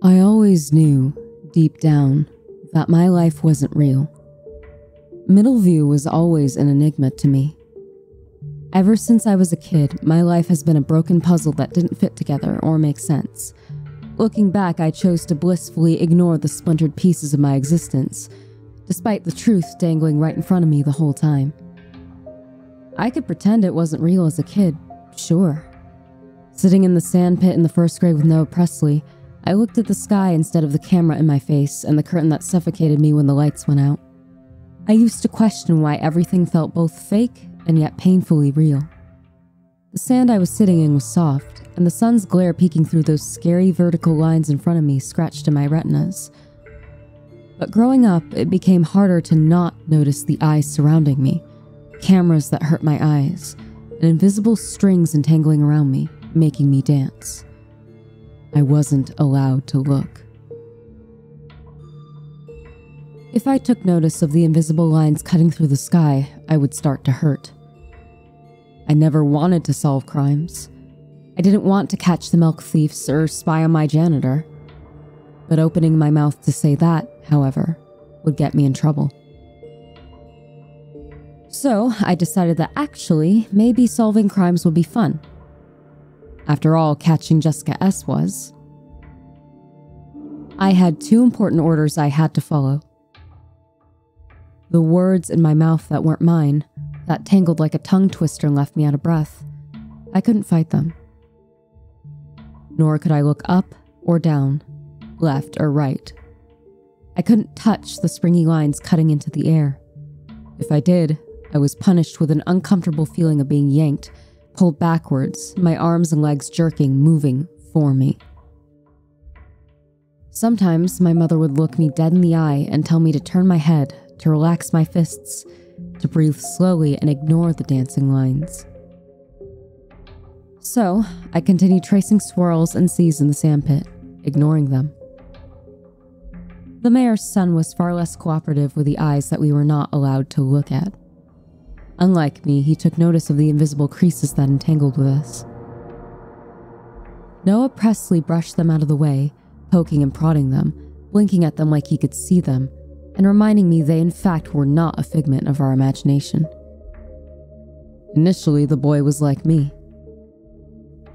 I always knew, deep down, that my life wasn't real. Middleview was always an enigma to me. Ever since I was a kid, my life has been a broken puzzle that didn't fit together or make sense. Looking back, I chose to blissfully ignore the splintered pieces of my existence, despite the truth dangling right in front of me the whole time. I could pretend it wasn't real as a kid, sure. Sitting in the sandpit in the first grade with Noah Presley, I looked at the sky instead of the camera in my face and the curtain that suffocated me when the lights went out. I used to question why everything felt both fake and yet painfully real. The sand I was sitting in was soft, and the sun's glare peeking through those scary vertical lines in front of me scratched in my retinas. But growing up, it became harder to not notice the eyes surrounding me, cameras that hurt my eyes, and invisible strings entangling around me, making me dance. I wasn't allowed to look. If I took notice of the invisible lines cutting through the sky, I would start to hurt. I never wanted to solve crimes. I didn't want to catch the milk thieves or spy on my janitor. But opening my mouth to say that, however, would get me in trouble. So I decided that actually, maybe solving crimes would be fun. After all, catching Jessica S. was. I had two important orders I had to follow. The words in my mouth that weren't mine, that tangled like a tongue twister and left me out of breath, I couldn't fight them. Nor could I look up or down, left or right. I couldn't touch the springy lines cutting into the air. If I did, I was punished with an uncomfortable feeling of being yanked, pulled backwards, my arms and legs jerking, moving for me. Sometimes my mother would look me dead in the eye and tell me to turn my head, to relax my fists, to breathe slowly and ignore the dancing lines. So, I continued tracing swirls and seas in the sandpit, ignoring them. The mayor's son was far less cooperative with the eyes that we were not allowed to look at. Unlike me, he took notice of the invisible creases that entangled with us. Noah Presley brushed them out of the way, poking and prodding them, blinking at them like he could see them, and reminding me they in fact were not a figment of our imagination. Initially, the boy was like me.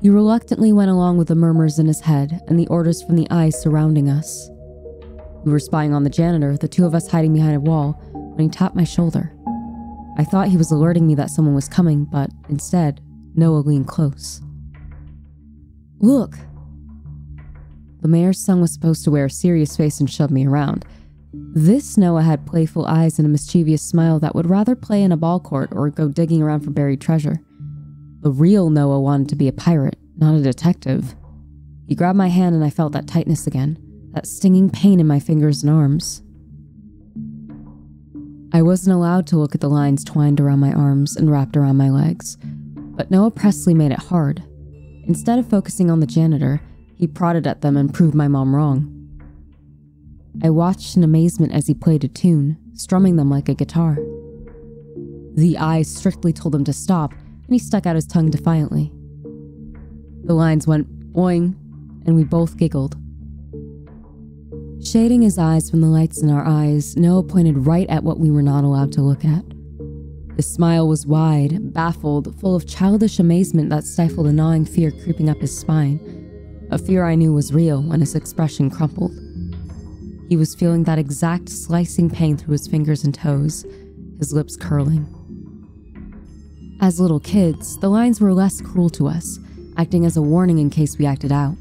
He reluctantly went along with the murmurs in his head and the orders from the eyes surrounding us. We were spying on the janitor, the two of us hiding behind a wall, when he tapped my shoulder. I thought he was alerting me that someone was coming, but instead, Noah leaned close. Look! The mayor's son was supposed to wear a serious face and shove me around. This Noah had playful eyes and a mischievous smile that would rather play in a ball court or go digging around for buried treasure. The real Noah wanted to be a pirate, not a detective. He grabbed my hand and I felt that tightness again, that stinging pain in my fingers and arms. I wasn't allowed to look at the lines twined around my arms and wrapped around my legs, but Noah Presley made it hard. Instead of focusing on the janitor, he prodded at them and proved my mom wrong. I watched in amazement as he played a tune, strumming them like a guitar. The eyes strictly told him to stop, and he stuck out his tongue defiantly. The lines went boing, and we both giggled. Shading his eyes from the lights in our eyes, Noah pointed right at what we were not allowed to look at. His smile was wide, baffled, full of childish amazement that stifled a gnawing fear creeping up his spine, a fear I knew was real when his expression crumpled. He was feeling that exact slicing pain through his fingers and toes, his lips curling. As little kids, the lines were less cruel to us, acting as a warning in case we acted out.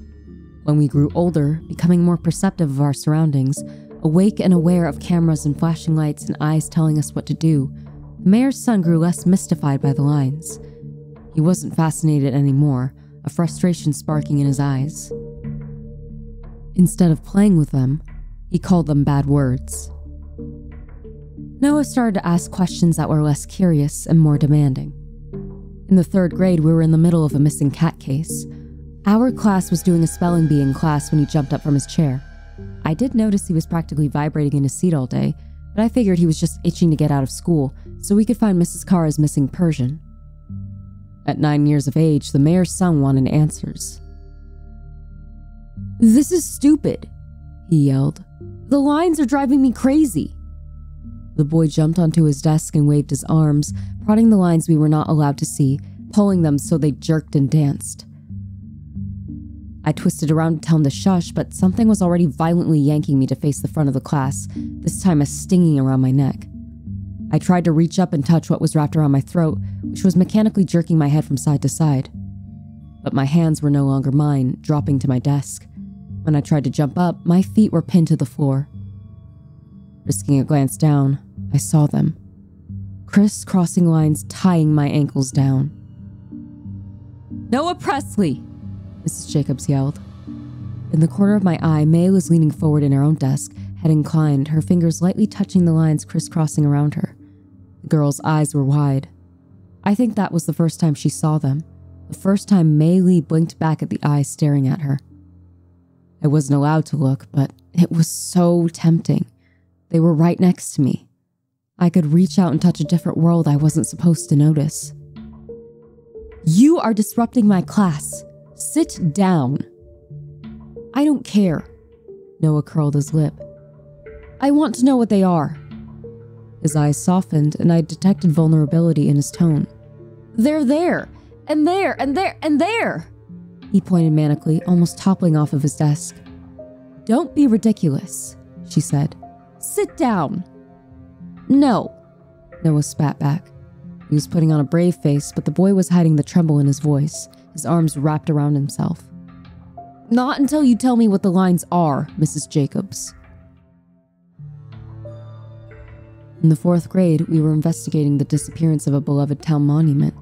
When we grew older, becoming more perceptive of our surroundings, awake and aware of cameras and flashing lights and eyes telling us what to do, the mayor's son grew less mystified by the lines. He wasn't fascinated anymore, a frustration sparking in his eyes. Instead of playing with them, he called them bad words. Noah started to ask questions that were less curious and more demanding. In the 3rd grade, we were in the middle of a missing cat case. Our class was doing a spelling bee in class when he jumped up from his chair. I did notice he was practically vibrating in his seat all day, but I figured he was just itching to get out of school so we could find Mrs. Carr's missing Persian. At 9 years of age, the mayor's son wanted answers. "This is stupid," he yelled. "The lines are driving me crazy." The boy jumped onto his desk and waved his arms, prodding the lines we were not allowed to see, pulling them so they jerked and danced. I twisted around to tell him to shush, but something was already violently yanking me to face the front of the class, this time a stinging around my neck. I tried to reach up and touch what was wrapped around my throat, which was mechanically jerking my head from side to side. But my hands were no longer mine, dropping to my desk. When I tried to jump up, my feet were pinned to the floor. Risking a glance down, I saw them. Criss-crossing lines tying my ankles down. "Noah Presley!" Mrs. Jacobs yelled. In the corner of my eye, May was leaning forward in her own desk, head inclined, her fingers lightly touching the lines crisscrossing around her. The girl's eyes were wide. I think that was the first time she saw them, the first time May Lee blinked back at the eyes staring at her. I wasn't allowed to look, but it was so tempting. They were right next to me. I could reach out and touch a different world I wasn't supposed to notice. "You are disrupting my class. Sit down." "I don't care." Noah curled his lip. "I want to know what they are." His eyes softened, and I detected vulnerability in his tone. "They're there, and there, and there, and there!" He pointed manically, almost toppling off of his desk. "Don't be ridiculous," she said. "Sit down." "No," Noah spat back. He was putting on a brave face, but the boy was hiding the tremble in his voice, his arms wrapped around himself. "Not until you tell me what the lines are, Mrs. Jacobs." In the 4th grade, we were investigating the disappearance of a beloved town monument.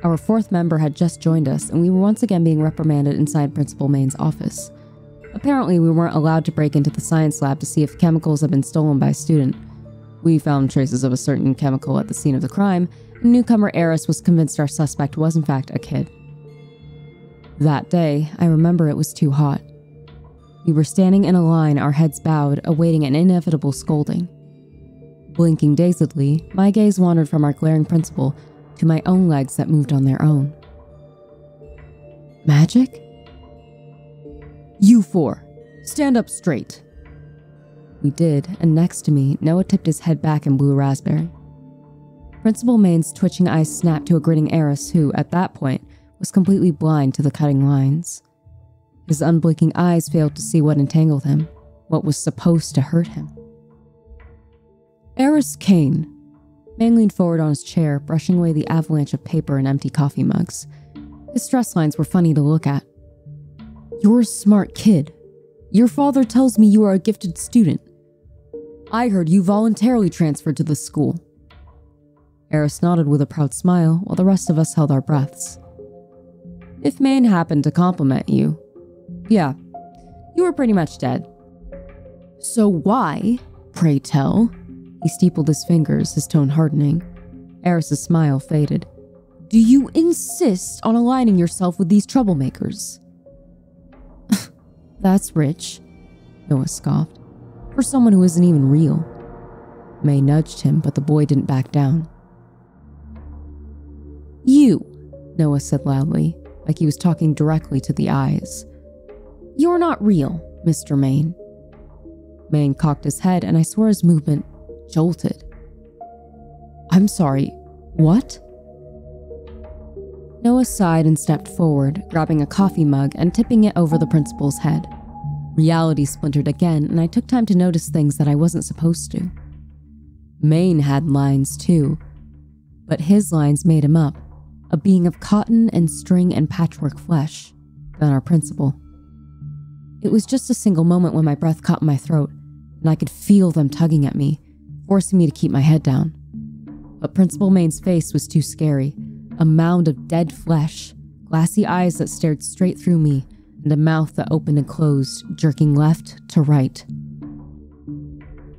Our 4th member had just joined us, and we were once again being reprimanded inside Principal Main's office. Apparently, we weren't allowed to break into the science lab to see if chemicals had been stolen by a student. We found traces of a certain chemical at the scene of the crime, and newcomer Eris was convinced our suspect was in fact a kid. That day, I remember it was too hot. We were standing in a line, our heads bowed, awaiting an inevitable scolding. Blinking dazedly, my gaze wandered from our glaring principal to my own legs that moved on their own. "Magic?" "You 4, stand up straight." We did, and next to me, Noah tipped his head back and blew a raspberry. Principal Main's twitching eyes snapped to a grinning Eris who, at that point, was completely blind to the cutting lines. His unblinking eyes failed to see what entangled him, what was supposed to hurt him. "Eris Kane." Main leaned forward on his chair, brushing away the avalanche of paper and empty coffee mugs. His stress lines were funny to look at. "You're a smart kid. Your father tells me you are a gifted student. I heard you voluntarily transferred to this school." Eris nodded with a proud smile, while the rest of us held our breaths. "If Maine happened to compliment you, yeah, you were pretty much dead." "So why, pray tell?" He steepled his fingers, his tone hardening. Eris's smile faded. "Do you insist on aligning yourself with these troublemakers?" "That's rich," Noah scoffed, "for someone who isn't even real." May nudged him, but the boy didn't back down. "You," Noah said loudly, like he was talking directly to the eyes. "You're not real, Mr. Maine." Maine cocked his head, and I swore his movement jolted. "I'm sorry, what?" Noah sighed and stepped forward, grabbing a coffee mug and tipping it over the principal's head. Reality splintered again, and I took time to notice things that I wasn't supposed to. Maine had lines too, but his lines made him up, a being of cotton and string and patchwork flesh, than our principal. It was just a single moment when my breath caught in my throat, and I could feel them tugging at me, forcing me to keep my head down. But Principal Main's face was too scary, a mound of dead flesh, glassy eyes that stared straight through me, and a mouth that opened and closed, jerking left to right.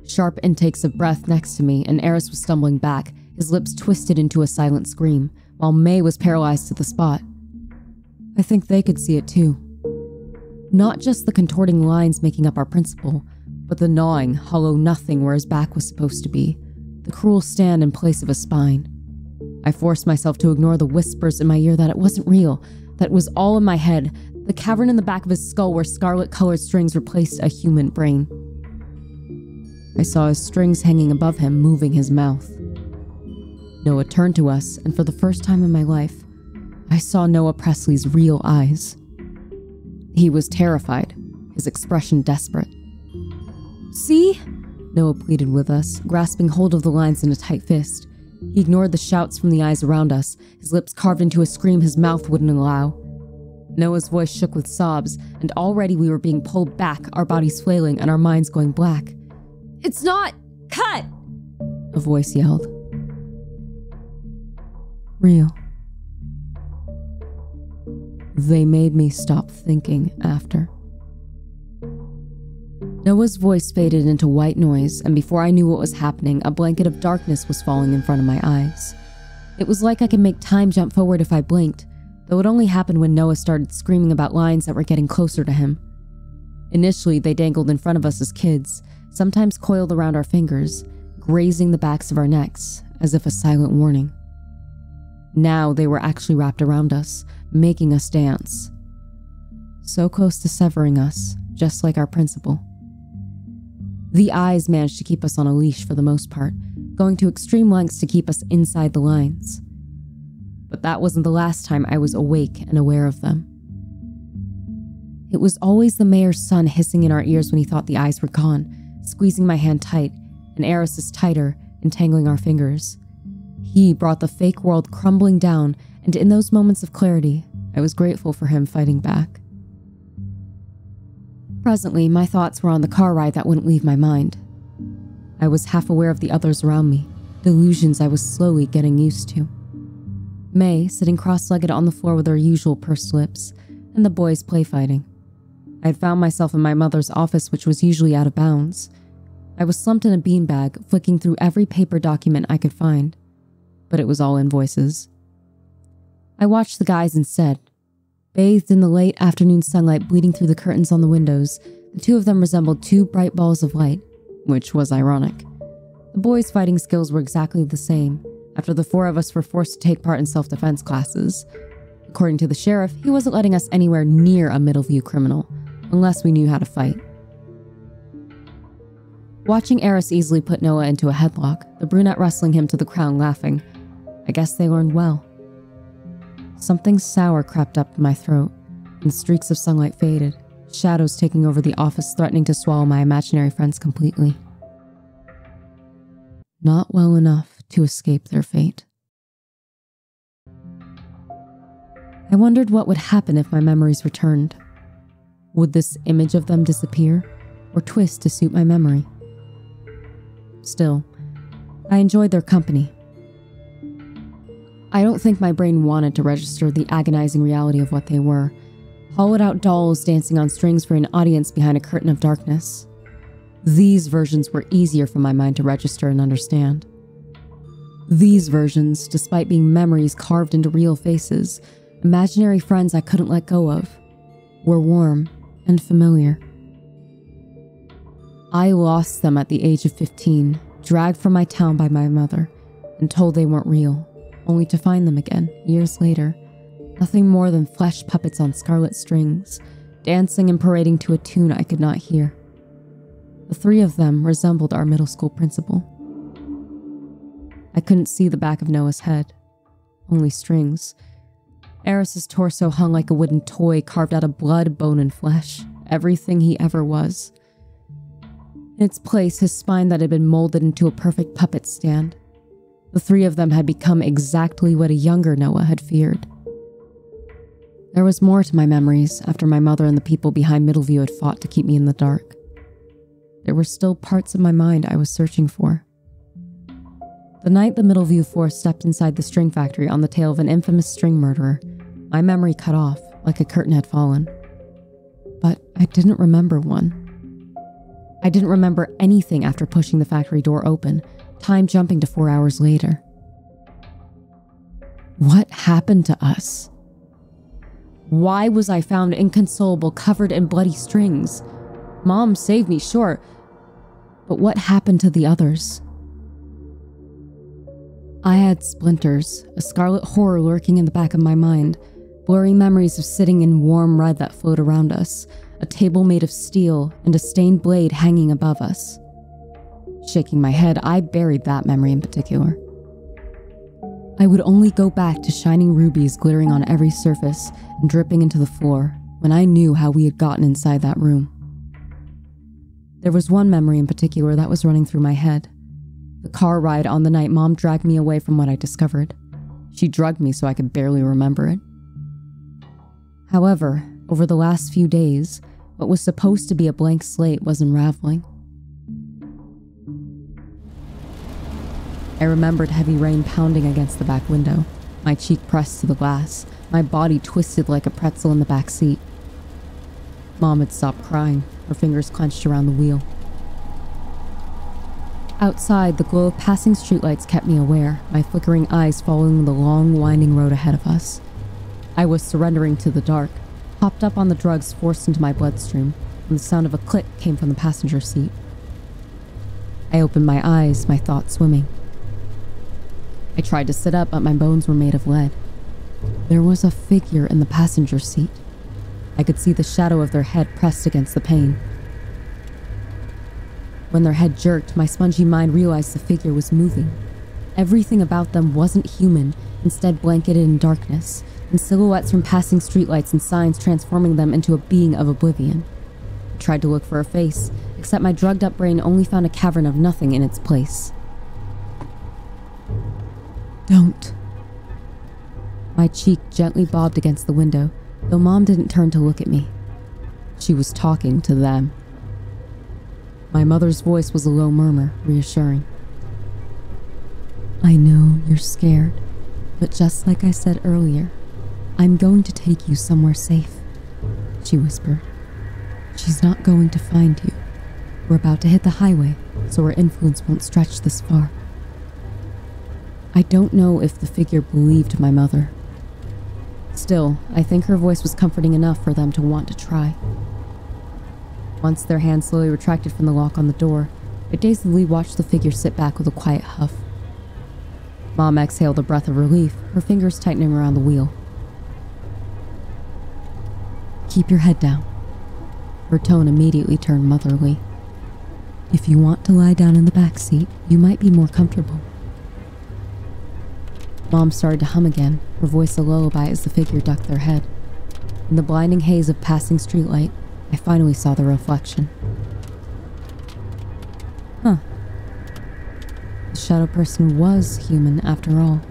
Sharp intakes of breath next to me, and Eris was stumbling back, his lips twisted into a silent scream, while May was paralyzed to the spot. I think they could see it too. Not just the contorting lines making up our principal, but the gnawing, hollow nothing where his back was supposed to be, the cruel stand in place of a spine. I forced myself to ignore the whispers in my ear that it wasn't real, that it was all in my head, the cavern in the back of his skull where scarlet-colored strings replaced a human brain. I saw his strings hanging above him, moving his mouth. Noah turned to us, and for the first time in my life, I saw Noah Presley's real eyes. He was terrified, his expression desperate. "See?" Noah pleaded with us, grasping hold of the lines in a tight fist. He ignored the shouts from the eyes around us, his lips carved into a scream his mouth wouldn't allow. Noah's voice shook with sobs, and already we were being pulled back, our bodies flailing and our minds going black. "It's not! Cut!" a voice yelled. Real. They made me stop thinking after. Noah's voice faded into white noise, and before I knew what was happening, a blanket of darkness was falling in front of my eyes. It was like I could make time jump forward if I blinked, though it only happened when Noah started screaming about lines that were getting closer to him. Initially, they dangled in front of us as kids, sometimes coiled around our fingers, grazing the backs of our necks, as if a silent warning. Now they were actually wrapped around us, making us dance. So close to severing us, just like our principal. The eyes managed to keep us on a leash for the most part, going to extreme lengths to keep us inside the lines. But that wasn't the last time I was awake and aware of them. It was always the mayor's son hissing in our ears when he thought the eyes were gone, squeezing my hand tight, and Eris's tighter, entangling our fingers. He brought the fake world crumbling down, and in those moments of clarity, I was grateful for him fighting back. Presently, my thoughts were on the car ride that wouldn't leave my mind. I was half aware of the others around me, delusions I was slowly getting used to. May, sitting cross-legged on the floor with her usual pursed lips, and the boys play fighting. I had found myself in my mother's office, which was usually out of bounds. I was slumped in a beanbag, flicking through every paper document I could find, but it was all invoices. I watched the guys instead. Bathed in the late afternoon sunlight bleeding through the curtains on the windows, the two of them resembled two bright balls of light, which was ironic. The boys' fighting skills were exactly the same, after the four of us were forced to take part in self-defense classes. According to the sheriff, he wasn't letting us anywhere near a Middleview criminal, unless we knew how to fight. Watching Eris easily put Noah into a headlock, the brunette wrestling him to the ground laughing. I guess they learned well. Something sour crept up in my throat, and streaks of sunlight faded, shadows taking over the office, threatening to swallow my imaginary friends completely. Not well enough to escape their fate. I wondered what would happen if my memories returned. Would this image of them disappear, or twist to suit my memory? Still, I enjoyed their company. I don't think my brain wanted to register the agonizing reality of what they were, hollowed-out dolls dancing on strings for an audience behind a curtain of darkness. These versions were easier for my mind to register and understand. These versions, despite being memories carved into real faces, imaginary friends I couldn't let go of, were warm and familiar. I lost them at the age of 15, dragged from my town by my mother, and told they weren't real, only to find them again, years later, nothing more than flesh puppets on scarlet strings, dancing and parading to a tune I could not hear. The three of them resembled our middle school principal. I couldn't see the back of Noah's head, only strings. Eris's torso hung like a wooden toy carved out of blood, bone, and flesh, everything he ever was. In its place, his spine that had been molded into a perfect puppet stand. The three of them had become exactly what a younger Noah had feared. There was more to my memories after my mother and the people behind Middleview had fought to keep me in the dark. There were still parts of my mind I was searching for. The night the Middleview Four stepped inside the string factory on the tail of an infamous string murderer, my memory cut off like a curtain had fallen. But I didn't remember one. I didn't remember anything after pushing the factory door open, time jumping to 4 hours later. What happened to us? Why was I found inconsolable, covered in bloody strings? Mom saved me, sure, but what happened to the others? I had splinters, a scarlet horror lurking in the back of my mind, blurry memories of sitting in warm red that flowed around us, a table made of steel, and a stained blade hanging above us. Shaking my head, I buried that memory in particular. I would only go back to shining rubies glittering on every surface and dripping into the floor when I knew how we had gotten inside that room. There was one memory in particular that was running through my head. The car ride on the night Mom dragged me away from what I discovered. She drugged me so I could barely remember it. However, over the last few days, what was supposed to be a blank slate was unraveling. I remembered heavy rain pounding against the back window, my cheek pressed to the glass, my body twisted like a pretzel in the back seat. Mom had stopped crying, her fingers clenched around the wheel. Outside, the glow of passing streetlights kept me aware, my flickering eyes following the long, winding road ahead of us. I was surrendering to the dark, hopped up on the drugs forced into my bloodstream, and the sound of a click came from the passenger seat. I opened my eyes, my thoughts swimming. I tried to sit up, but my bones were made of lead. There was a figure in the passenger seat. I could see the shadow of their head pressed against the pane. When their head jerked, my spongy mind realized the figure was moving. Everything about them wasn't human, instead blanketed in darkness, and silhouettes from passing streetlights and signs transforming them into a being of oblivion. I tried to look for a face, except my drugged-up brain only found a cavern of nothing in its place. Don't. My cheek gently bobbed against the window, though Mom didn't turn to look at me. She was talking to them. My mother's voice was a low murmur, reassuring. I know you're scared, but just like I said earlier, I'm going to take you somewhere safe, she whispered. She's not going to find you. We're about to hit the highway, so her influence won't stretch this far. I don't know if the figure believed my mother. Still, I think her voice was comforting enough for them to want to try. Once their hand slowly retracted from the lock on the door, I dazedly watched the figure sit back with a quiet huff. Mom exhaled a breath of relief, her fingers tightening around the wheel. Keep your head down. Her tone immediately turned motherly. If you want to lie down in the back seat, you might be more comfortable. Mom started to hum again, her voice a lullaby as the figure ducked their head. In the blinding haze of passing streetlight, I finally saw the reflection. Huh. The shadow person was human after all.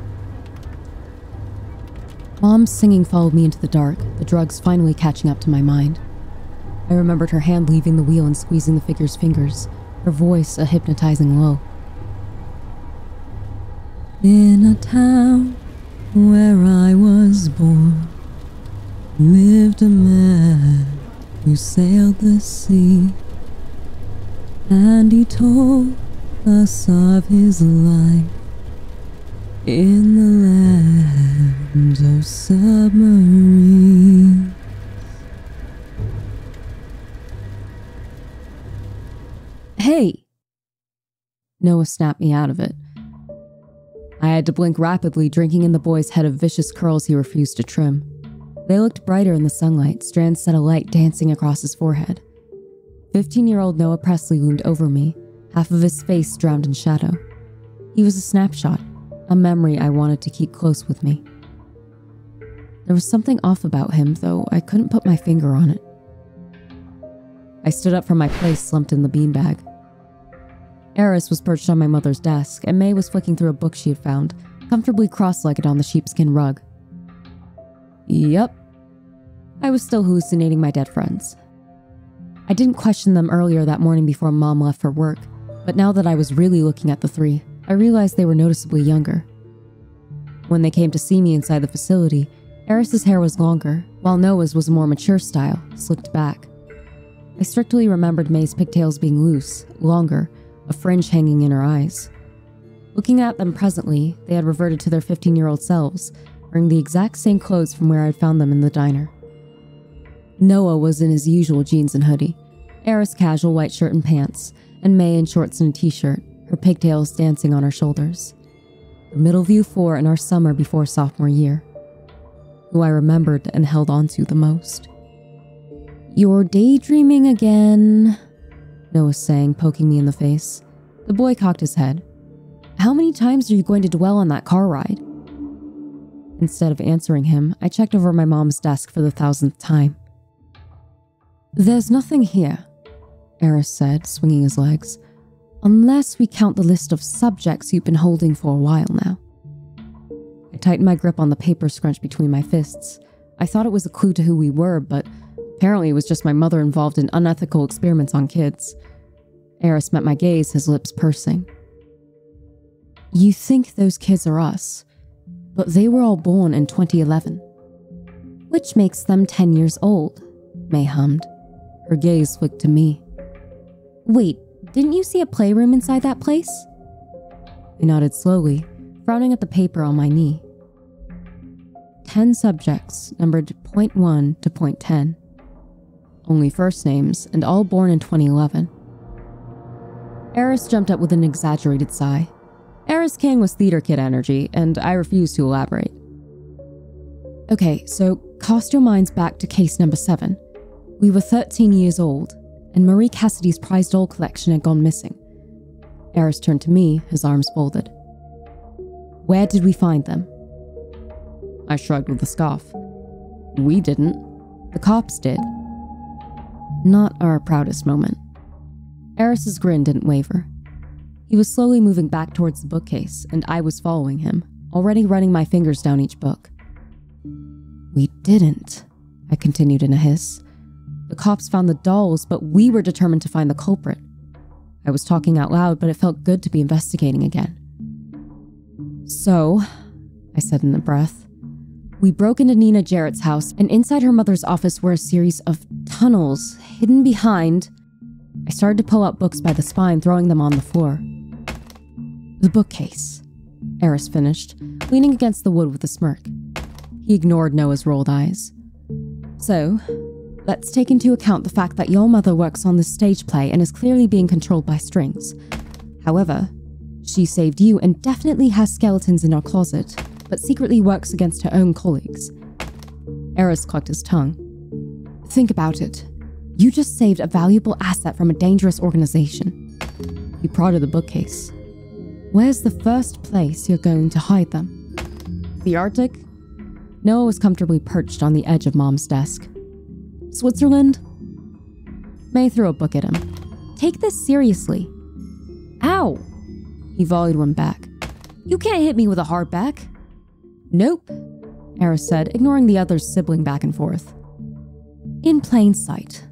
Mom's singing followed me into the dark, the drugs finally catching up to my mind. I remembered her hand leaving the wheel and squeezing the figure's fingers, her voice a hypnotizing lull. In a town where I was born, lived a man who sailed the sea, and he told us of his life in the land of submarines. Hey! Noah snapped me out of it. I had to blink rapidly, drinking in the boy's head of vicious curls he refused to trim. They looked brighter in the sunlight, strands set alight dancing across his forehead. 15-year-old Noah Presley loomed over me, half of his face drowned in shadow. He was a snapshot, a memory I wanted to keep close with me. There was something off about him, though I couldn't put my finger on it. I stood up from my place, slumped in the beanbag. Eris was perched on my mother's desk, and May was flicking through a book she had found, comfortably cross-legged on the sheepskin rug. Yup. I was still hallucinating my dead friends. I didn't question them earlier that morning before Mom left for work, but now that I was really looking at the three, I realized they were noticeably younger. When they came to see me inside the facility, Eris's hair was longer, while Noah's was a more mature style, slicked back. I strictly remembered May's pigtails being loose, longer, a fringe hanging in her eyes. Looking at them presently, they had reverted to their 15-year-old selves, wearing the exact same clothes from where I had found them in the diner. Noah was in his usual jeans and hoodie, Eris casual white shirt and pants, and May in shorts and a t-shirt, her pigtails dancing on her shoulders. The Middleview Four in our summer before sophomore year. who I remembered and held on to the most. "You're daydreaming again," Noah sang, poking me in the face. The boy cocked his head. "How many times are you going to dwell on that car ride?" Instead of answering him, I checked over my mom's desk for the 1,000th time. "There's nothing here," Eris said, swinging his legs, "unless we count the list of subjects you've been holding for a while now." I tightened my grip on the paper scrunched between my fists. I thought it was a clue to who we were, but apparently it was just my mother involved in unethical experiments on kids. Eris met my gaze, his lips pursing. "You think those kids are us, but they were all born in 2011. Which makes them 10 years old," May hummed. Her gaze flicked to me. "Wait, didn't you see a playroom inside that place?" I nodded slowly, frowning at the paper on my knee. 10 subjects, numbered .1 to .10. Only first names, and all born in 2011. Eris jumped up with an exaggerated sigh. Eris King was theater kid energy, and I refused to elaborate. "Okay, so cast your minds back to case number 7. We were 13 years old, and Marie Cassidy's prize doll collection had gone missing." Eris turned to me, his arms folded. "Where did we find them?" I shrugged with a scoff. "We didn't. The cops did." Not our proudest moment. Eris's grin didn't waver. He was slowly moving back towards the bookcase, and I was following him, already running my fingers down each book. "We didn't," I continued in a hiss. "The cops found the dolls, but we were determined to find the culprit." I was talking out loud, but it felt good to be investigating again. "So," I said in a breath, "we broke into Nina Jarrett's house, and inside her mother's office were a series of tunnels hidden behind—" I started to pull out books by the spine, throwing them on the floor. "The bookcase," Eris finished, leaning against the wood with a smirk. He ignored Noah's rolled eyes. "So, let's take into account the fact that your mother works on this stage play and is clearly being controlled by strings. However, she saved you and definitely has skeletons in her closet, but secretly works against her own colleagues." Eris clucked his tongue. "Think about it. You just saved a valuable asset from a dangerous organization." He prodded the bookcase. "Where's the first place you're going to hide them?" "The Arctic?" Noah was comfortably perched on the edge of Mom's desk. "Switzerland?" May threw a book at him. "Take this seriously." "Ow!" He volleyed one back. "You can't hit me with a hardback." "Nope," Eris said, ignoring the other's sibling back and forth. "In plain sight."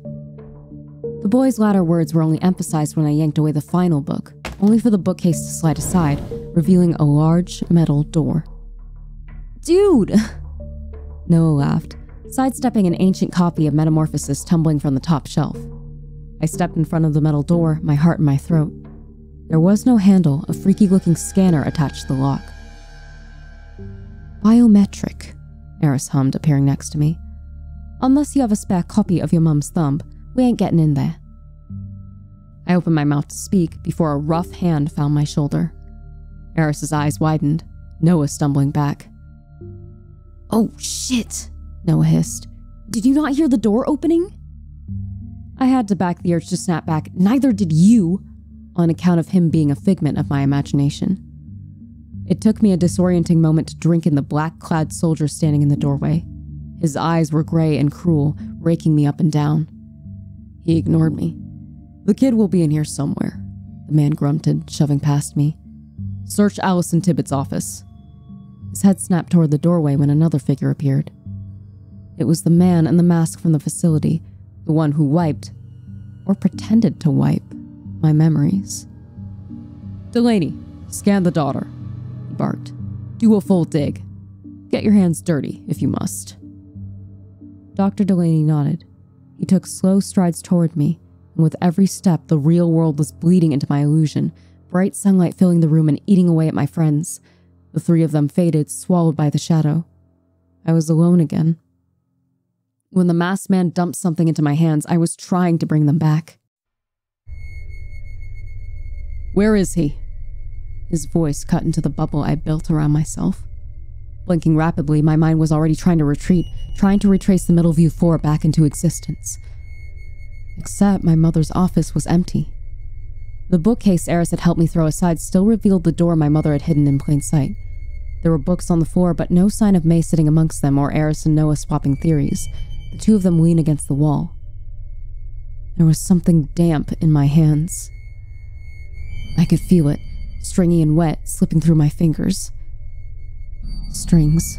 The boy's latter words were only emphasized when I yanked away the final book, only for the bookcase to slide aside, revealing a large metal door. "Dude!" Noah laughed, sidestepping an ancient copy of Metamorphosis tumbling from the top shelf. I stepped in front of the metal door, my heart in my throat. There was no handle, a freaky-looking scanner attached to the lock. "Biometric," Eris hummed, appearing next to me. "Unless you have a spare copy of your mum's thumb, we ain't getting in there." I opened my mouth to speak before a rough hand found my shoulder. Eris's eyes widened, Noah stumbling back. "Oh, shit," Noah hissed. "Did you not hear the door opening?" I had to back the urge to snap back, "Neither did you," on account of him being a figment of my imagination. It took me a disorienting moment to drink in the black-clad soldier standing in the doorway. His eyes were gray and cruel, raking me up and down. He ignored me. "The kid will be in here somewhere," the man grunted, shoving past me. "Search Allison Tippett's office." His head snapped toward the doorway when another figure appeared. It was the man in the mask from the facility, the one who wiped, or pretended to wipe, my memories. "Delaney, scan the daughter," he barked. "Do a full dig. Get your hands dirty, if you must." Dr. Delaney nodded. He took slow strides toward me, and with every step, the real world was bleeding into my illusion, bright sunlight filling the room and eating away at my friends. The three of them faded, swallowed by the shadow. I was alone again. When the masked man dumped something into my hands, I was trying to bring them back. "Where is he?" His voice cut into the bubble I built around myself. Blinking rapidly, my mind was already trying to retreat, trying to retrace the Middleview 4 back into existence. Except my mother's office was empty. The bookcase Eris had helped me throw aside still revealed the door my mother had hidden in plain sight. There were books on the floor, but no sign of May sitting amongst them or Eris and Noah swapping theories. The two of them leaned against the wall. There was something damp in my hands. I could feel it, stringy and wet, slipping through my fingers. Strings.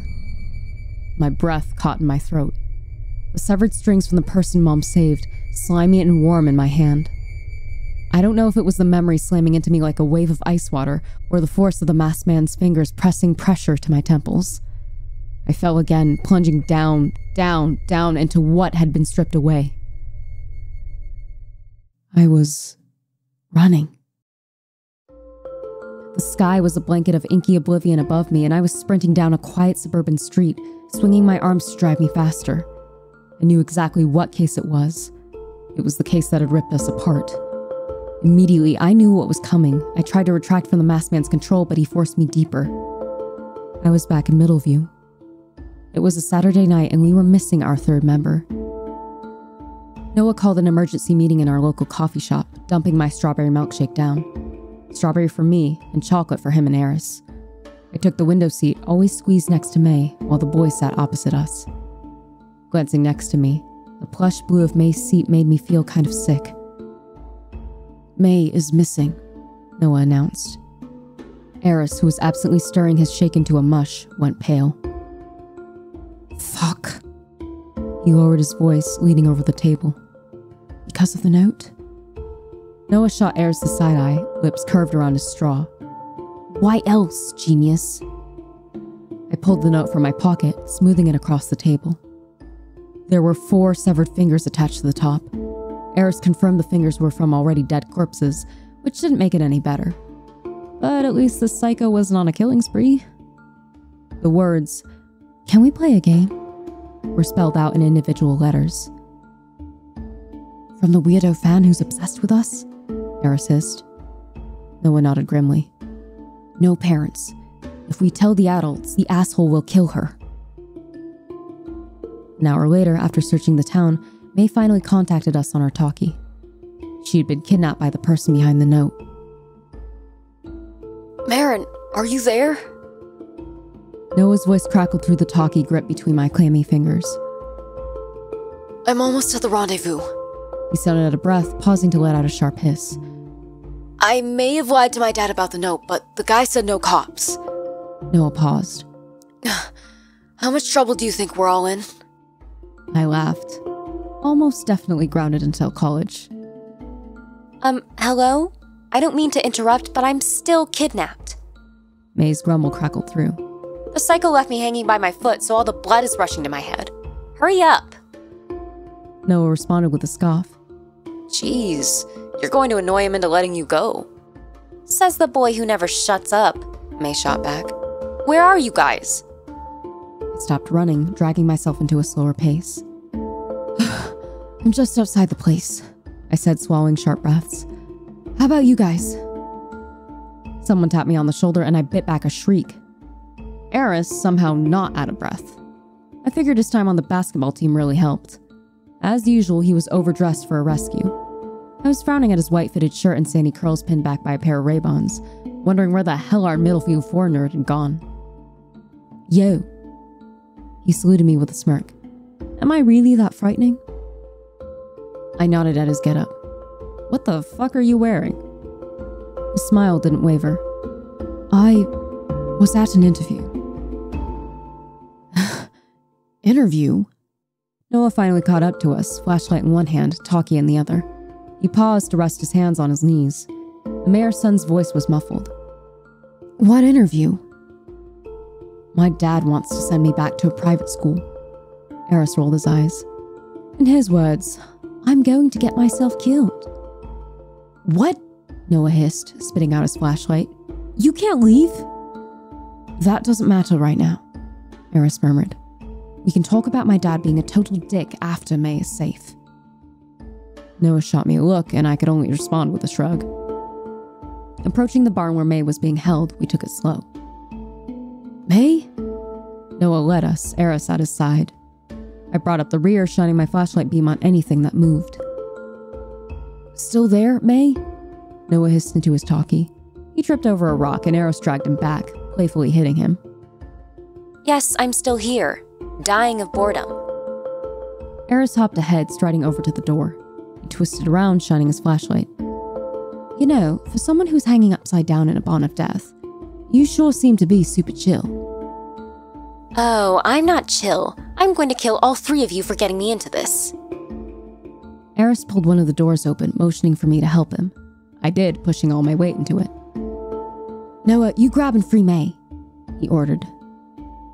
My breath caught in my throat. The severed strings from the person Mom saved, slimy and warm in my hand. I don't know if it was the memory slamming into me like a wave of ice water, or the force of the masked man's fingers pressing pressure to my temples. I fell again, plunging down, down, down into what had been stripped away. I was running. The sky was a blanket of inky oblivion above me, and I was sprinting down a quiet suburban street, swinging my arms to drive me faster. I knew exactly what case it was. It was the case that had ripped us apart. Immediately, I knew what was coming. I tried to retract from the masked man's control, but he forced me deeper. I was back in Middleview. It was a Saturday night, and we were missing our third member. Noah called an emergency meeting in our local coffee shop, dumping my strawberry milkshake down. Strawberry for me, and chocolate for him and Eris. I took the window seat, always squeezed next to May, while the boys sat opposite us. Glancing next to me, the plush blue of May's seat made me feel kind of sick. May is missing, Noah announced. Eris, who was absently stirring his shake into a mush, went pale. Fuck. He lowered his voice, leaning over the table. Because of the note? Noah shot Eris the side-eye, lips curved around his straw. Why else, genius? I pulled the note from my pocket, smoothing it across the table. There were 4 severed fingers attached to the top. Eris confirmed the fingers were from already dead corpses, which didn't make it any better. But at least the psycho wasn't on a killing spree. The words, "Can we play a game?" were spelled out in individual letters. From the weirdo fan who's obsessed with us? Eris hissed. Noah nodded grimly. No parents. If we tell the adults, the asshole will kill her. An hour later, after searching the town, May finally contacted us on our talkie. She'd been kidnapped by the person behind the note. Marin, are you there? Noah's voice crackled through the talkie grip between my clammy fingers. I'm almost at the rendezvous. He sounded out of breath, pausing to let out a sharp hiss. I may have lied to my dad about the note, but the guy said no cops. Noah paused. How much trouble do you think we're all in? I laughed. Almost definitely grounded until college. Hello? I don't mean to interrupt, but I'm still kidnapped. May's grumble crackled through. The psycho left me hanging by my foot, so all the blood is rushing to my head. Hurry up! Noah responded with a scoff. Jeez, you're going to annoy him into letting you go. Says the boy who never shuts up, May shot back. Where are you guys? I stopped running, dragging myself into a slower pace. I'm just outside the place, I said, swallowing sharp breaths. How about you guys? Someone tapped me on the shoulder and I bit back a shriek. Eris, somehow not out of breath. I figured his time on the basketball team really helped. As usual, he was overdressed for a rescue. I was frowning at his white-fitted shirt and sandy curls pinned back by a pair of Ray-Bans, wondering where the hell our Middleview 4 nerd had gone. Yo. He saluted me with a smirk. Am I really that frightening? I nodded at his getup. What the fuck are you wearing? His smile didn't waver. I was at an interview. Interview? Noah finally caught up to us, flashlight in one hand, talkie in the other. He paused to rest his hands on his knees. The mayor's son's voice was muffled. What interview? My dad wants to send me back to a private school. Eris rolled his eyes. In his words, I'm going to get myself killed. What? Noah hissed, spitting out his flashlight. You can't leave? That doesn't matter right now, Eris murmured. We can talk about my dad being a total dick after May is safe. Noah shot me a look, and I could only respond with a shrug. Approaching the barn where May was being held, we took it slow. May? Noah led us, Eris at his side. I brought up the rear, shining my flashlight beam on anything that moved. Still there, May? Noah hissed into his talkie. He tripped over a rock and Eris dragged him back, playfully hitting him. Yes, I'm still here, dying of boredom. Eris hopped ahead, striding over to the door. He twisted around, shining his flashlight. You know, for someone who's hanging upside down in a bond of death, you sure seem to be super chill. Oh, I'm not chill. I'm going to kill all three of you for getting me into this. Eris pulled one of the doors open, motioning for me to help him. I did, pushing all my weight into it. Noah, you grab and free May, he ordered.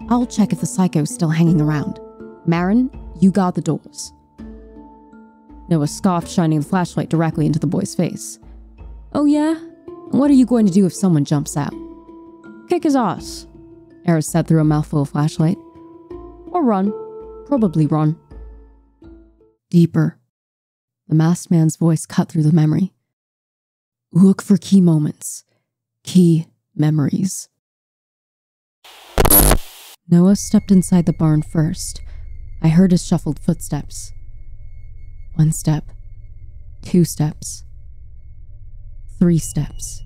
I'll check if the psycho's still hanging around. Marin, you guard the doors. Noah scoffed, shining the flashlight directly into the boy's face. Oh yeah? What are you going to do if someone jumps out? Kick his ass, Eris said through a mouthful of flashlight. Or run. Probably run. Deeper. The masked man's voice cut through the memory. Look for key moments. Key memories. Noah stepped inside the barn first. I heard his shuffled footsteps. 1 step. 2 steps. 3 steps.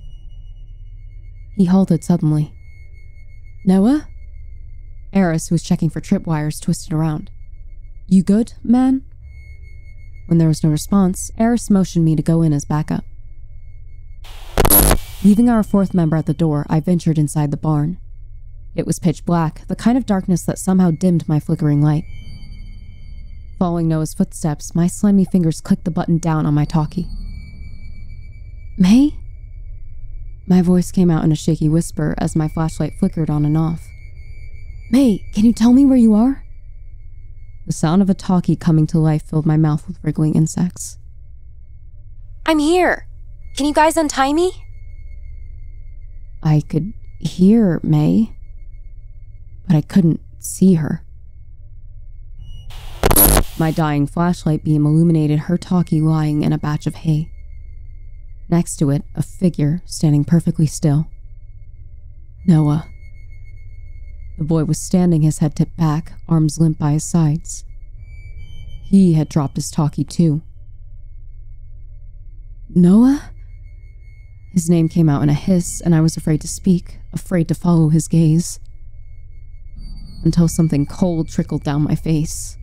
He halted suddenly. Noah? Eris, who was checking for tripwires, twisted around. You good, man? When there was no response, Eris motioned me to go in as backup. Leaving our 4th member at the door, I ventured inside the barn. It was pitch black, the kind of darkness that somehow dimmed my flickering light. Following Noah's footsteps, my slimy fingers clicked the button down on my talkie. May? My voice came out in a shaky whisper as my flashlight flickered on and off. May, can you tell me where you are? The sound of a talkie coming to life filled my mouth with wriggling insects. I'm here. Can you guys untie me? I could hear May, but I couldn't see her. My dying flashlight beam illuminated her talkie lying in a batch of hay. Next to it, a figure standing perfectly still. Noah. The boy was standing, his head tipped back, arms limp by his sides. He had dropped his talkie too. Noah? His name came out in a hiss, and I was afraid to speak, afraid to follow his gaze. Until something cold trickled down my face.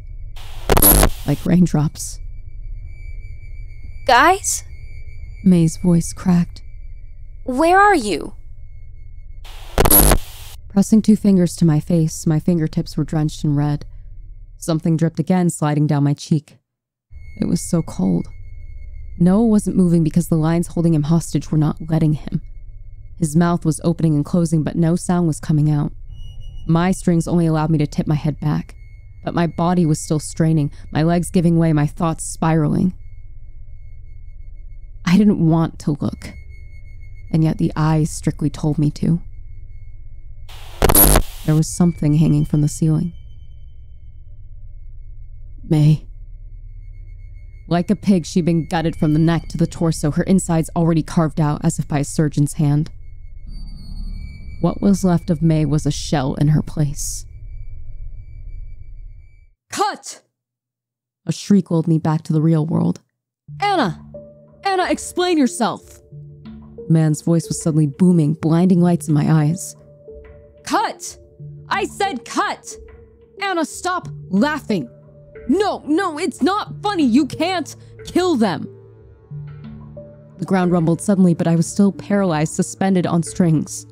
Like raindrops. Guys? May's voice cracked. Where are you? Pressing 2 fingers to my face, my fingertips were drenched in red. Something dripped again, sliding down my cheek. It was so cold. Noah wasn't moving because the lines holding him hostage were not letting him. His mouth was opening and closing, but no sound was coming out. My strings only allowed me to tip my head back, but my body was still straining, my legs giving way, my thoughts spiraling. I didn't want to look, and yet the eyes strictly told me to. There was something hanging from the ceiling. May. Like a pig, she'd been gutted from the neck to the torso, her insides already carved out as if by a surgeon's hand. What was left of May was a shell in her place. Cut! A shriek lulled me back to the real world. Anna! Anna, explain yourself! The man's voice was suddenly booming, blinding lights in my eyes. Cut! I said cut! Anna, stop laughing! No, it's not funny! You can't kill them! The ground rumbled suddenly, but I was still paralyzed, suspended on strings.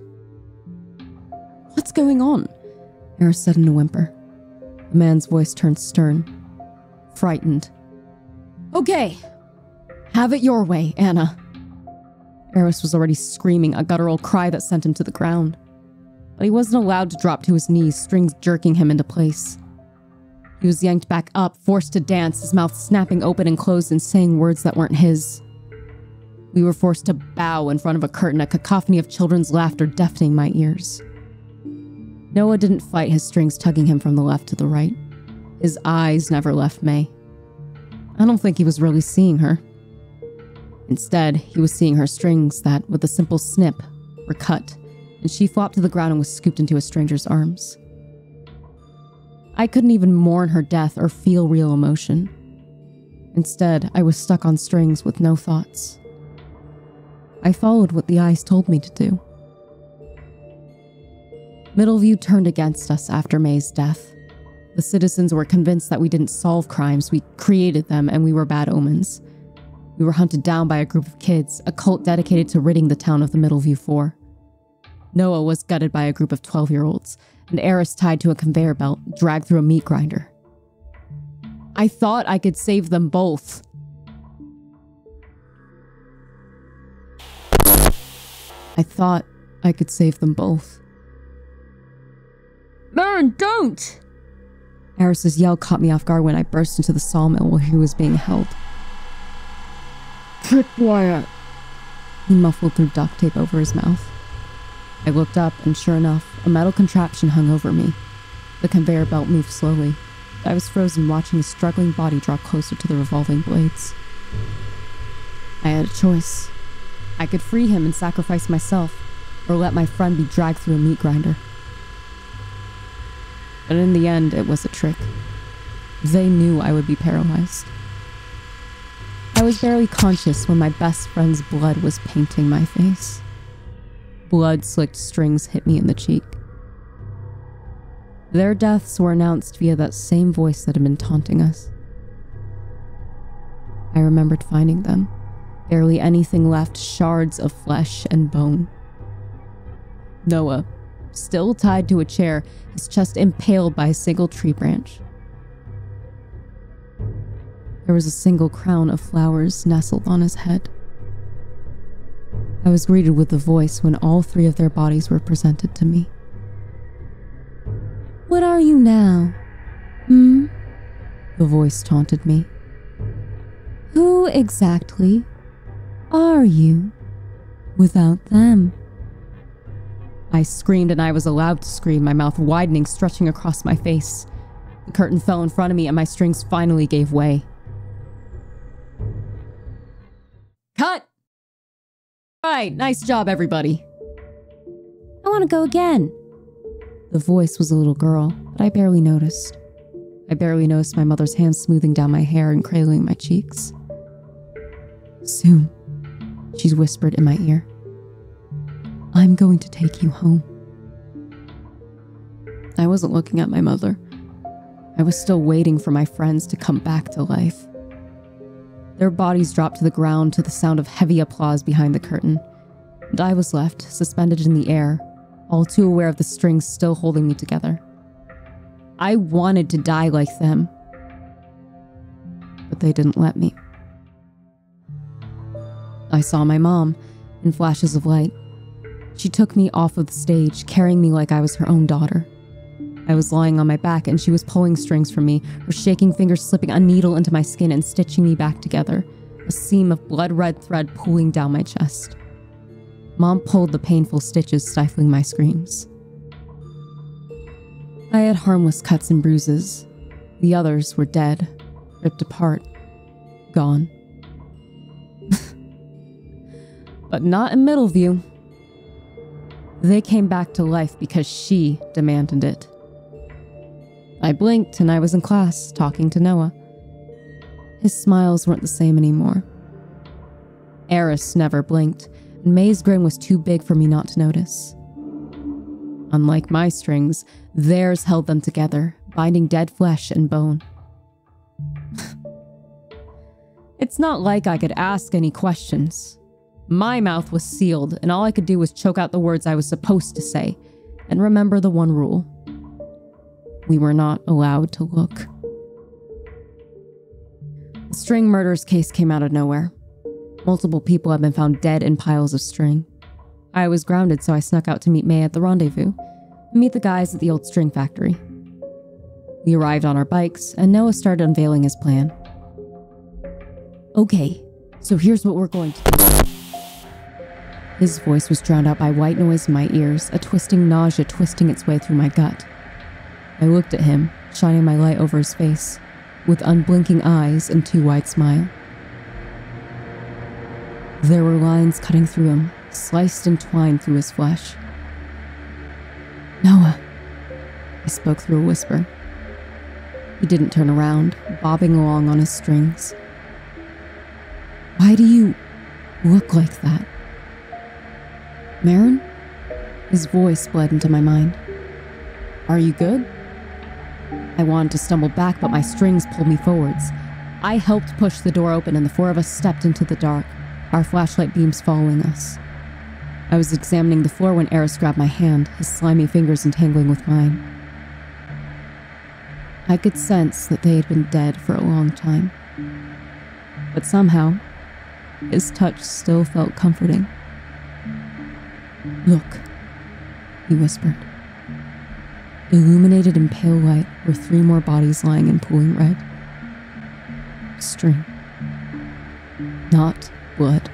What's going on? Eris said in a whimper. The man's voice turned stern, frightened. Okay, have it your way, Anna. Eris was already screaming, a guttural cry that sent him to the ground. But he wasn't allowed to drop to his knees, strings jerking him into place. He was yanked back up, forced to dance, his mouth snapping open and closed and saying words that weren't his. We were forced to bow in front of a curtain, a cacophony of children's laughter deafening my ears. Noah didn't fight, his strings tugging him from the left to the right. His eyes never left May. I don't think he was really seeing her. Instead, he was seeing her strings that, with a simple snip, were cut, and she flopped to the ground and was scooped into a stranger's arms. I couldn't even mourn her death or feel real emotion. Instead, I was stuck on strings with no thoughts. I followed what the eyes told me to do. Middleview turned against us after May's death. The citizens were convinced that we didn't solve crimes, we created them, and we were bad omens. We were hunted down by a group of kids, a cult dedicated to ridding the town of the Middleview Four. Noah was gutted by a group of 12-year-olds, and Eris tied to a conveyor belt, dragged through a meat grinder. I thought I could save them both. I thought I could save them both. Merrin, don't! Eris's yell caught me off guard when I burst into the sawmill where he was being held. Tripwire! He muffled through duct tape over his mouth. I looked up, and sure enough, a metal contraption hung over me. The conveyor belt moved slowly. I was frozen watching his struggling body drop closer to the revolving blades. I had a choice. I could free him and sacrifice myself, or let my friend be dragged through a meat grinder. But in the end, it was a trick. They knew I would be paralyzed. I was barely conscious when my best friend's blood was painting my face. Blood-slicked strings hit me in the cheek. Their deaths were announced via that same voice that had been taunting us. I remembered finding them. Barely anything left, shards of flesh and bone. Noah, still tied to a chair, his chest impaled by a single tree branch. There was a single crown of flowers nestled on his head. I was greeted with the voice when all three of their bodies were presented to me. What are you now? The voice taunted me. Who exactly are you without them? I screamed, and I was allowed to scream, my mouth widening, stretching across my face. The curtain fell in front of me, and my strings finally gave way. Cut! Right, nice job, everybody. I want to go again. The voice was a little girl, but I barely noticed. I barely noticed my mother's hands smoothing down my hair and cradling my cheeks. Soon, she whispered in my ear. I'm going to take you home. I wasn't looking at my mother. I was still waiting for my friends to come back to life. Their bodies dropped to the ground to the sound of heavy applause behind the curtain, and I was left, suspended in the air, all too aware of the strings still holding me together. I wanted to die like them, but they didn't let me. I saw my mom in flashes of light. She took me off of the stage, carrying me like I was her own daughter. I was lying on my back, and she was pulling strings from me, her shaking fingers slipping a needle into my skin and stitching me back together, a seam of blood-red thread pulling down my chest. Mom pulled the painful stitches, stifling my screams. I had harmless cuts and bruises. The others were dead, ripped apart, gone. But not in Middleview. They came back to life because she demanded it. I blinked and I was in class, talking to Noah. His smiles weren't the same anymore. Eris never blinked, and May's grin was too big for me not to notice. Unlike my strings, theirs held them together, binding dead flesh and bone. It's not like I could ask any questions. My mouth was sealed, and all I could do was choke out the words I was supposed to say, and remember the one rule. We were not allowed to look. The string murders case came out of nowhere. Multiple people had been found dead in piles of string. I was grounded, so I snuck out to meet May at the rendezvous, and meet the guys at the old string factory. We arrived on our bikes, and Noah started unveiling his plan. Okay, so here's what we're going to do. His voice was drowned out by white noise in my ears, a twisting nausea twisting its way through my gut. I looked at him, shining my light over his face, with unblinking eyes and too wide smile. There were lines cutting through him, sliced and twined through his flesh. Noah, I spoke through a whisper. He didn't turn around, bobbing along on his strings. Why do you look like that? Marin? His voice bled into my mind. Are you good? I wanted to stumble back, but my strings pulled me forwards. I helped push the door open and the four of us stepped into the dark, our flashlight beams following us. I was examining the floor when Eris grabbed my hand, his slimy fingers entangling with mine. I could sense that they had been dead for a long time. But somehow, his touch still felt comforting. Look, he whispered. Illuminated in pale light were 3 more bodies lying in pooling red. String. Not blood.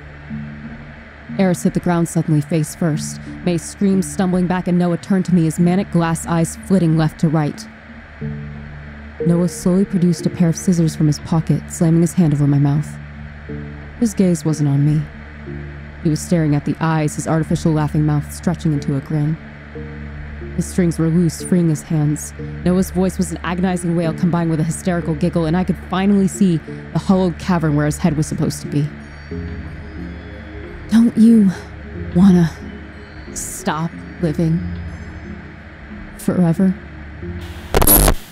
Eris hit the ground suddenly, face first. May screamed, stumbling back, and Noah turned to me, his manic glass eyes flitting left to right. Noah slowly produced a pair of scissors from his pocket, slamming his hand over my mouth. His gaze wasn't on me. He was staring at the eyes, his artificial laughing mouth stretching into a grin. His strings were loose, freeing his hands. Noah's voice was an agonizing wail combined with a hysterical giggle, and I could finally see the hollowed cavern where his head was supposed to be. Don't you wanna stop living forever?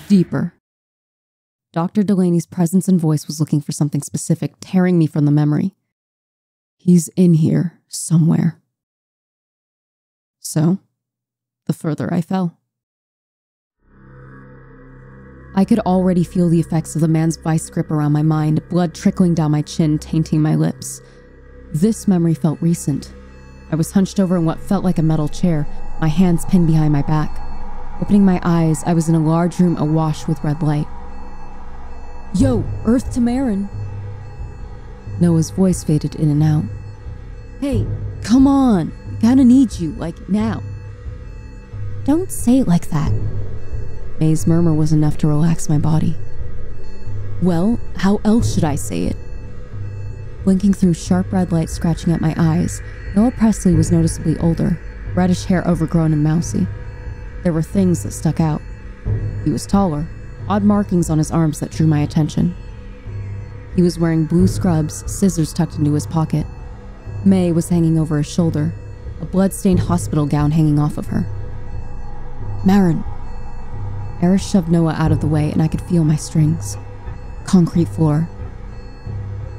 Deeper. Dr. Delaney's presence and voice was looking for something specific, tearing me from the memory. He's in here somewhere. So, the further I fell. I could already feel the effects of the man's vice grip around my mind, blood trickling down my chin, tainting my lips. This memory felt recent. I was hunched over in what felt like a metal chair, my hands pinned behind my back. Opening my eyes, I was in a large room awash with red light. Yo, Earth to Marin. Noah's voice faded in and out. Hey, come on. Gotta need you, like now. Don't say it like that. May's murmur was enough to relax my body. Well, how else should I say it? Blinking through sharp red light scratching at my eyes, Noah Presley was noticeably older, reddish hair overgrown and mousy. There were things that stuck out. He was taller, odd markings on his arms that drew my attention. He was wearing blue scrubs, scissors tucked into his pocket. May was hanging over his shoulder, a blood-stained hospital gown hanging off of her. Marin. Eris shoved Noah out of the way and I could feel my strings. Concrete floor.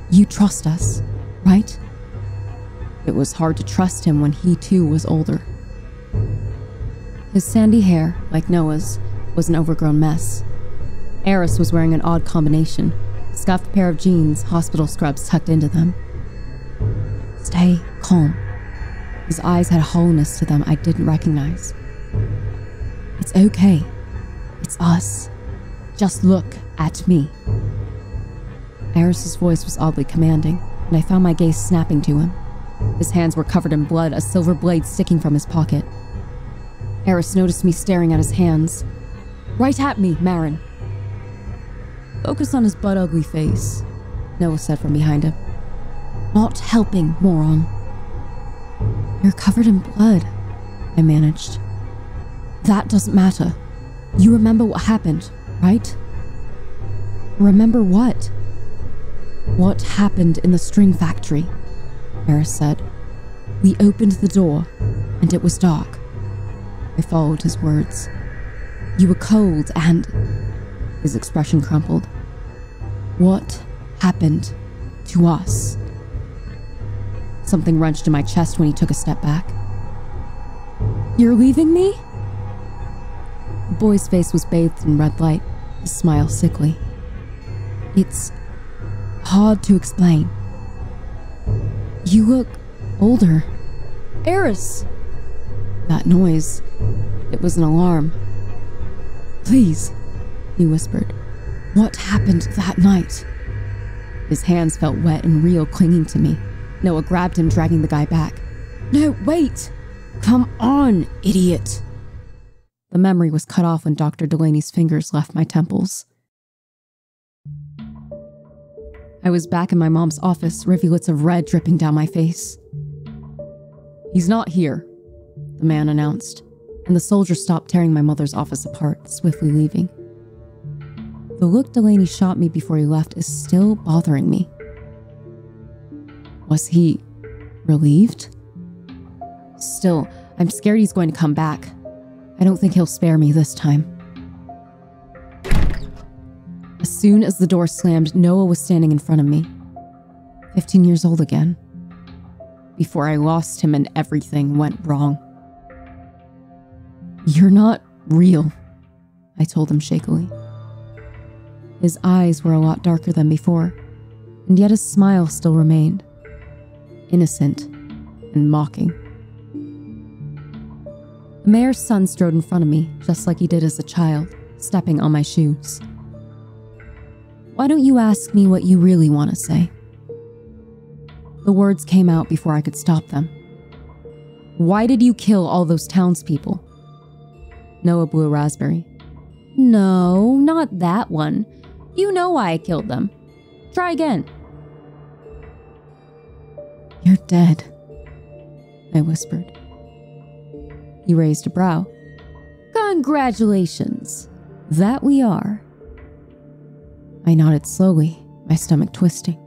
You trust us, right? It was hard to trust him when he too was older. His sandy hair, like Noah's, was an overgrown mess. Eris was wearing an odd combination, a scuffed pair of jeans, hospital scrubs tucked into them. Stay calm. His eyes had a hollowness to them I didn't recognize. It's okay. It's us. Just look at me. Eris's voice was oddly commanding, and I found my gaze snapping to him. His hands were covered in blood, a silver blade sticking from his pocket. Eris noticed me staring at his hands. Right at me, Marin. Focus on his butt-ugly face, Noah said from behind him. Not helping, moron. You're covered in blood, I managed. That doesn't matter. You remember what happened, right? Remember what? What happened in the string factory, Eris said. We opened the door, and it was dark. I followed his words. You were cold and... His expression crumpled. What happened to us? Something wrenched in my chest when he took a step back. You're leaving me? The boy's face was bathed in red light, his smile sickly. It's hard to explain. You look older. Eris! That noise. It was an alarm. Please, he whispered. What happened that night? His hands felt wet and real, clinging to me. Noah grabbed him, dragging the guy back. No, wait! Come on, idiot! The memory was cut off when Dr. Delaney's fingers left my temples. I was back in my mom's office, rivulets of red dripping down my face. He's not here, the man announced, and the soldier stopped tearing my mother's office apart, swiftly leaving. The look Delaney shot me before he left is still bothering me. Was he relieved? Still, I'm scared he's going to come back. I don't think he'll spare me this time. As soon as the door slammed, Noah was standing in front of me. 15 years old again. Before I lost him and everything went wrong. You're not real, I told him shakily. His eyes were a lot darker than before, and yet his smile still remained. Innocent and mocking. The mayor's son strode in front of me, just like he did as a child, stepping on my shoes. Why don't you ask me what you really want to say? The words came out before I could stop them. Why did you kill all those townspeople? Noah blew a raspberry. No, not that one. You know why I killed them. Try again. You're dead, I whispered. He raised a brow. Congratulations. That we are. I nodded slowly, my stomach twisting.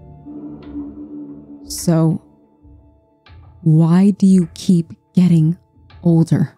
So, why do you keep getting older?